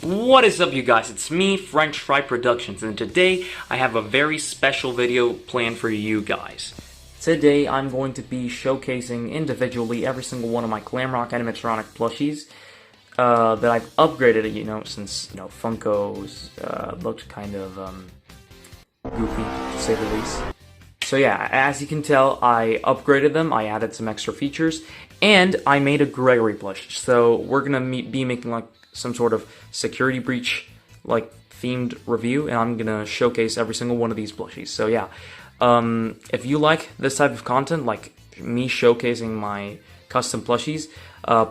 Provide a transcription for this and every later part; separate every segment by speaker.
Speaker 1: What is up, you guys? It's me, FrenchFryProductions, and today I have a very special video planned for you guys. Today I'm going to be showcasing individually every single one of my Glamrock animatronic plushies that I've upgraded, since, Funko's looked kind of goofy, to say the least. So yeah, as you can tell, I upgraded them, I added some extra features, and I made a Gregory plush. So we're gonna be making like some sort of security breach like themed review, and I'm gonna showcase every single one of these plushies. So yeah, if you like this type of content, like me showcasing my custom plushies,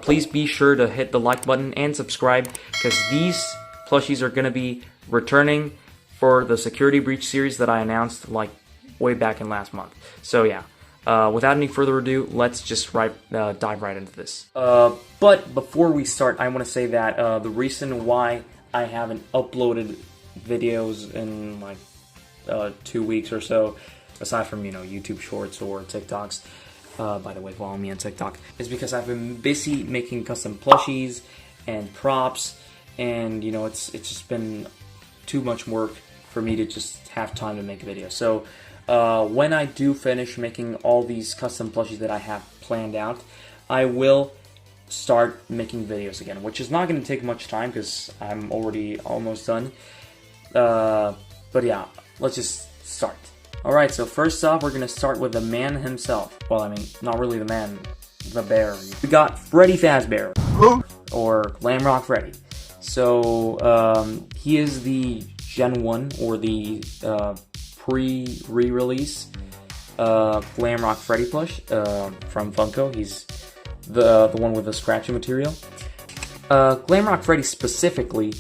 Speaker 1: please be sure to hit the like button and subscribe, because these plushies are gonna be returning for the security breach series that I announced like way back in last month. So yeah, without any further ado, let's just dive right into this. But before we start, I want to say that the reason why I haven't uploaded videos in like 2 weeks or so, aside from YouTube Shorts or TikToks, by the way, follow me on TikTok, is because I've been busy making custom plushies and props, and it's just been too much work for me to just have time to make a video. So when I do finish making all these custom plushies that I have planned out, I will start making videos again, which is not going to take much time because I'm already almost done. But yeah, let's just start. Alright, so first off, we're going to start with the man himself. Well, I mean, not really the man, the bear. We got Freddy Fazbear, or Glamrock Freddy. So, he is the Gen 1, or the pre-release Glamrock Freddy plush from Funko. He's the one with the scratching material. Glamrock Freddy specifically,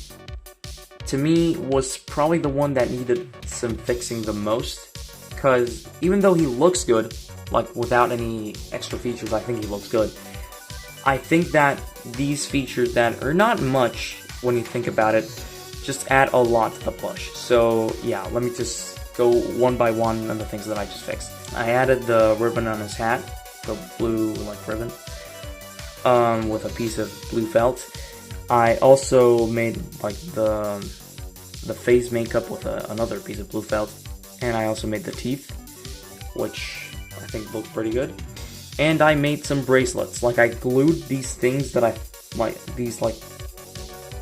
Speaker 1: to me, was probably the one that needed some fixing the most, because even though he looks good, like without any extra features, I think he looks good. I think that these features that are not much when you think about it just add a lot to the plush. So yeah, let me just go one by one on the things that I just fixed. I added the ribbon on his hat, the blue like ribbon, with a piece of blue felt. I also made like the face makeup with another piece of blue felt, and I also made the teeth, which I think look pretty good. And I made some bracelets. Like I glued these things that I like, these like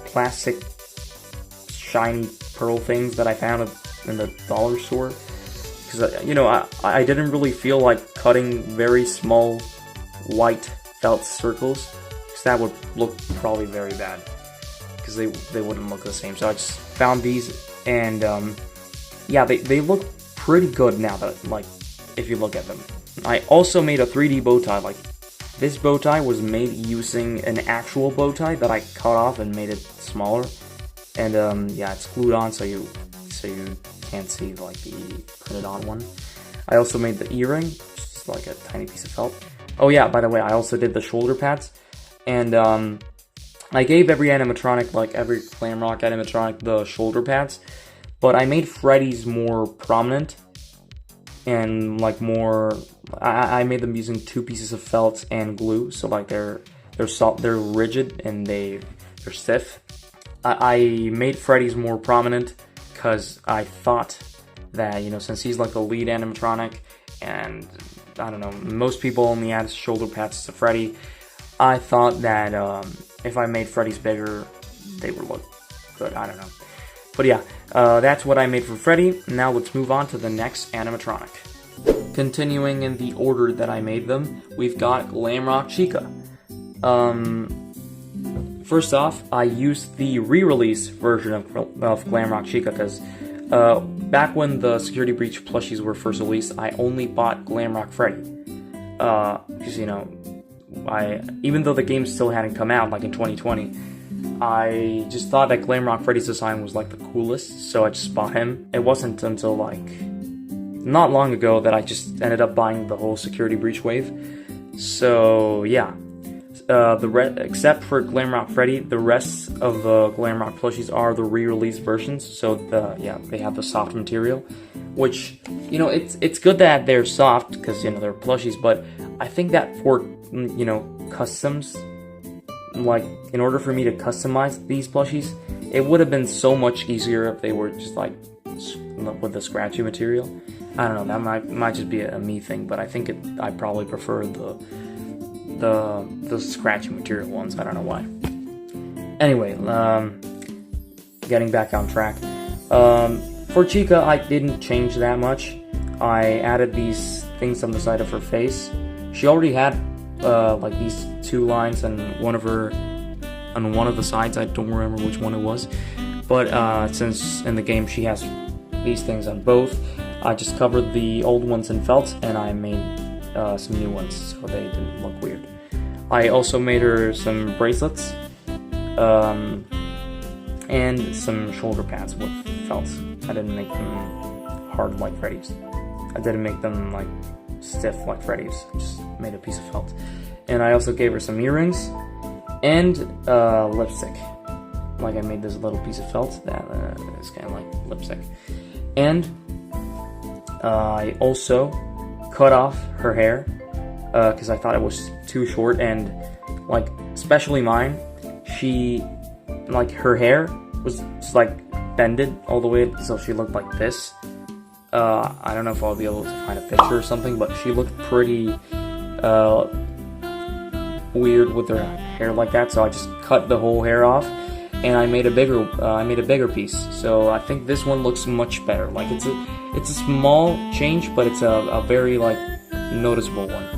Speaker 1: plastic shiny pearl things that I found in the dollar store, because I didn't really feel like cutting very small white felt circles, because that would look probably very bad, because they wouldn't look the same. So I just found these, and yeah, they look pretty good now that, like, if you look at them. I also made a 3D bow tie. Like, this bow tie was made using an actual bow tie that I cut off and made it smaller, and yeah, it's glued on so you can't see like the printed on one. I also made the earring, just like a tiny piece of felt. Oh yeah, by the way, I also did the shoulder pads, and I gave every animatronic, like every Glamrock animatronic, the shoulder pads, but I made Freddy's more prominent and like more. I made them using 2 pieces of felt and glue, so like they're rigid and they're stiff. I made Freddy's more prominent because I thought that, since he's like the lead animatronic, and I don't know, most people only add shoulder pads to Freddy, I thought that if I made Freddy's bigger, they would look good. I don't know. But yeah, that's what I made for Freddy. Now let's move on to the next animatronic. Continuing in the order that I made them, we've got Glamrock Chica. First off, I used the re-release version of Glamrock Chica, because back when the Security Breach plushies were first released, I only bought Glamrock Freddy. Because, even though the game still hadn't come out, like in 2020, I just thought that Glamrock Freddy's design was like the coolest, so I just bought him. It wasn't until like not long ago that I just ended up buying the whole Security Breach wave. So yeah. Except for Glamrock Freddy, the rest of the Glamrock plushies are the re-release versions. So they have the soft material, which it's good that they're soft because they're plushies. But I think that for customs, like in order for me to customize these plushies, it would have been so much easier if they were just like with the scratchy material. I don't know, that might just be a me thing, but I think I probably prefer the scratchy material ones. I don't know why. Anyway, getting back on track. For Chica, I didn't change that much. I added these things on the side of her face. She already had like these 2 lines on one of the sides. I don't remember which one it was, but since in the game she has these things on both, I just covered the old ones in felt, and I made some new ones so they didn't look weird. I also made her some bracelets and some shoulder pads with felt. I didn't make them hard like Freddy's. I didn't make them like stiff like Freddy's. I just made a piece of felt. And I also gave her some earrings and lipstick. Like I made this little piece of felt that is kind of like lipstick. And I also cut off her hair because I thought it was too short, and like especially mine, she like her hair was just like bended all the way so she looked like this. I don't know if I'll be able to find a picture or something, but she looked pretty weird with her hair like that, so I just cut the whole hair off and I made a bigger piece. So I think this one looks much better. Like it's a small change, but it's a very like noticeable one.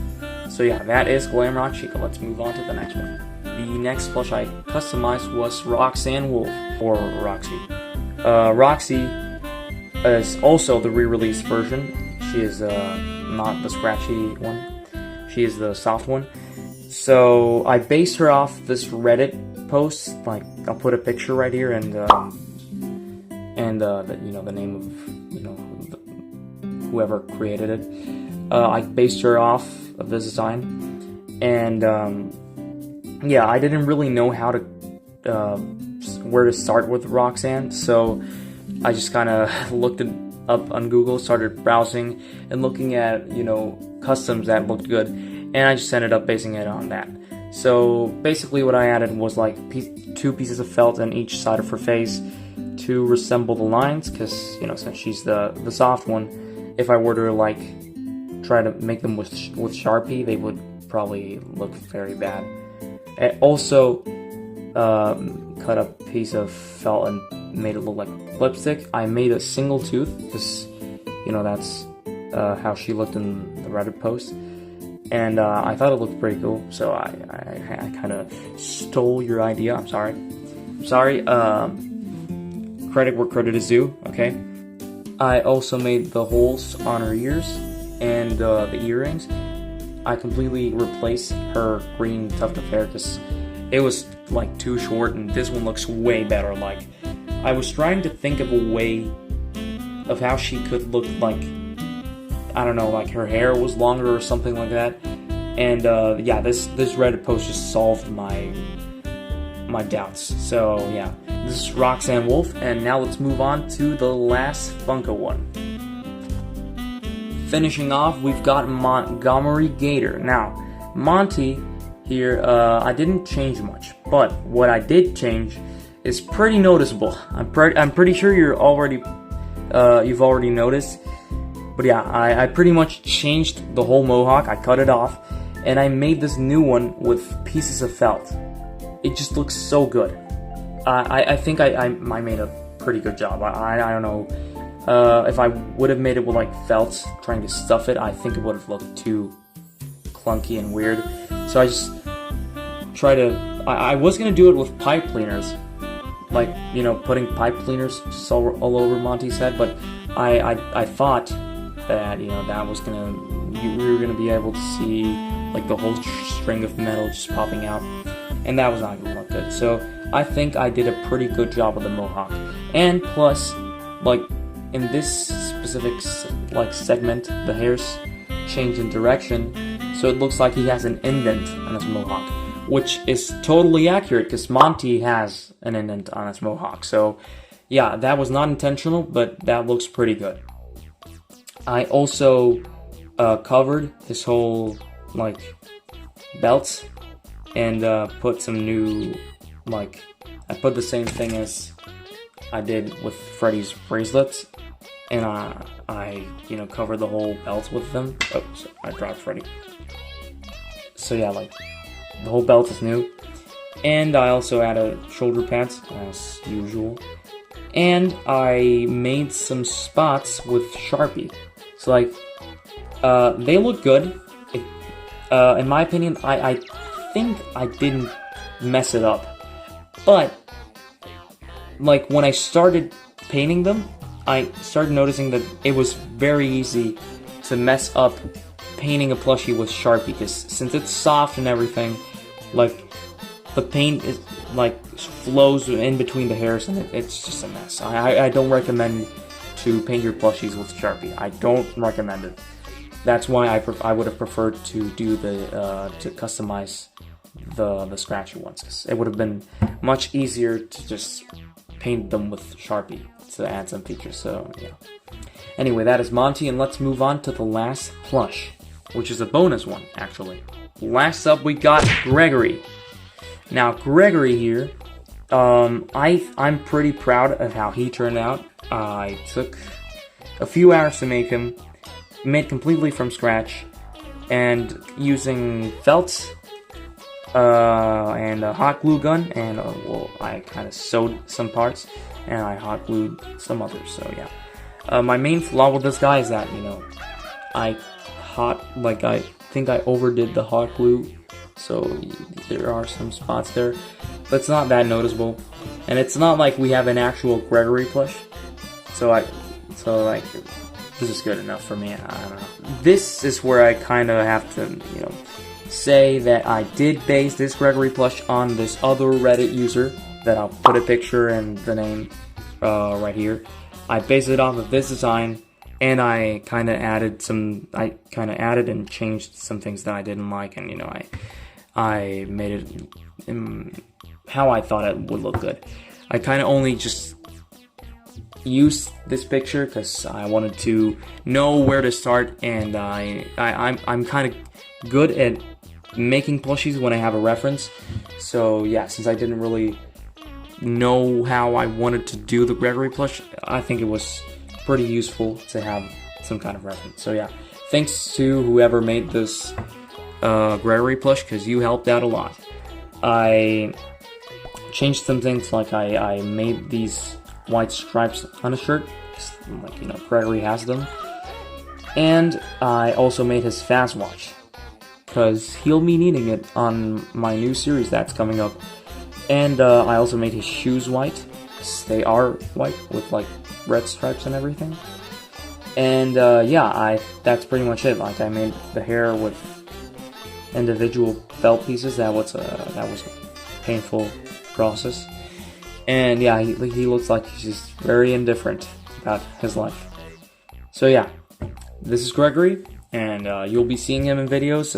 Speaker 1: So yeah, that is Glam Rock Chica. Let's move on to the next one. The next plush I customized was Roxanne Wolf, or Roxy. Roxy is also the re-released version. She is not the scratchy one. She is the soft one. So I based her off this Reddit post. Like I'll put a picture right here, and the name of whoever created it. I based her off of this design, and yeah, I didn't really know how to where to start with Roxanne, so I just kind of looked it up on Google, started browsing and looking at customs that looked good, and I just ended up basing it on that. So basically what I added was like 2 pieces of felt on each side of her face to resemble the lines, because since she's the soft one, if I were to like try to make them with Sharpie, they would probably look very bad. I also cut a piece of felt and made it look like lipstick. I made a single tooth because that's how she looked in the Reddit post, and I thought it looked pretty cool, so I kind of stole your idea. I'm sorry. Credit where credit is due. Okay. I also made the holes on her ears and the earrings. I completely replaced her green tuft of hair because it was like too short, and this one looks way better. Like I was trying to think of a way of how she could look like, I don't know, like her hair was longer or something like that. And yeah, this Reddit post just solved my doubts. So yeah, this is Roxanne Wolf, and now let's move on to the last Funko one. Finishing off, we've got Montgomery Gator. Now, Monty here, I didn't change much, but what I did change is pretty noticeable. I'm pretty sure you've already noticed. But yeah, I pretty much changed the whole mohawk. I cut it off, and I made this new one with pieces of felt. It just looks so good. I think I made a pretty good job. I don't know. If I would have made it with like felt, trying to stuff it, I think it would have looked too clunky and weird. So I just try to. I was gonna do it with pipe cleaners, like putting pipe cleaners just all over Monty's head, but I thought that that was we were gonna be able to see like the whole string of metal just popping out, and that was not gonna look good. So I think I did a pretty good job with the mohawk, and plus, like, in this specific like segment, the hair's changed in direction, so it looks like he has an indent on his mohawk, which is totally accurate because Monty has an indent on his mohawk. So yeah, that was not intentional, but that looks pretty good. I also covered his whole like belt and put some new, like, I put the same thing as I did with Freddy's bracelets, and I covered the whole belt with them. Oh, sorry, I dropped Freddy. So yeah, like, the whole belt is new. And I also added shoulder pads, as usual. And I made some spots with Sharpie. So, like, they look good. In my opinion, I think I didn't mess it up. But, like, when I started painting them, I started noticing that it was very easy to mess up painting a plushie with Sharpie, because since it's soft and everything, like, the paint is, like, flows in between the hairs, and it's just a mess. I don't recommend to paint your plushies with Sharpie. I don't recommend it. That's why I would have preferred to do to customize the scratchy ones, 'cause it would have been much easier to just paint them with Sharpie to add some features. So yeah. Anyway, that is Monty, and let's move on to the last plush, which is a bonus one, actually. Last up, we got Gregory. Now, Gregory here, I'm pretty proud of how he turned out. I took a few hours to make him, made completely from scratch, and using felt and a hot glue gun, and well, I kind of sewed some parts, and I hot glued some others. So yeah, my main flaw with this guy is that I think I overdid the hot glue. So there are some spots there, but it's not that noticeable, and it's not like we have an actual Gregory plush. So like this is good enough for me. I don't know. This is where I kind of have to say that I did base this Gregory plush on this other Reddit user that I'll put a picture and the name right here. I based it off of this design, and I kind of added and changed some things that I didn't like, and I made it how I thought it would look good. I kind of only just used this picture because I wanted to know where to start, and I'm kind of good at making plushies when I have a reference. So yeah, since I didn't really know how I wanted to do the Gregory plush, I think it was pretty useful to have some kind of reference. So yeah, thanks to whoever made this Gregory plush, because you helped out a lot. I changed some things, like I made these white stripes on a shirt, like Gregory has them, and I also made his fast watch, because he'll be needing it on my new series that's coming up. And I also made his shoes white, 'cause they are white with like red stripes and everything. And yeah, that's pretty much it. Like, I made the hair with individual felt pieces. That was a painful process. And yeah, he looks like he's just very indifferent about his life. So yeah, this is Gregory, and you'll be seeing him in videos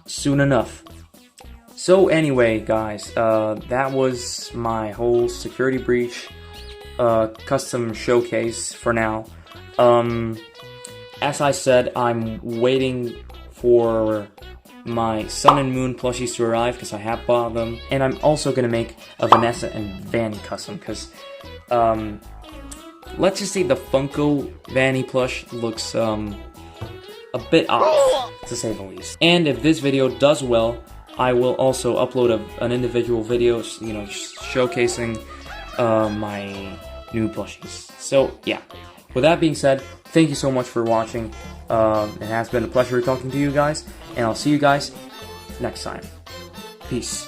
Speaker 1: soon enough. So anyway, guys, that was my whole security breach custom showcase for now. As I said, I'm waiting for my Sun and Moon plushies to arrive, because I have bought them, and I'm also gonna make a Vanessa and Vanny custom, because let's just say the Funko Vanny plush looks a bit off, to say the least. And if this video does well, I will also upload an individual video, showcasing my new plushies. So yeah, with that being said, thank you so much for watching. It has been a pleasure talking to you guys, and I'll see you guys next time. Peace.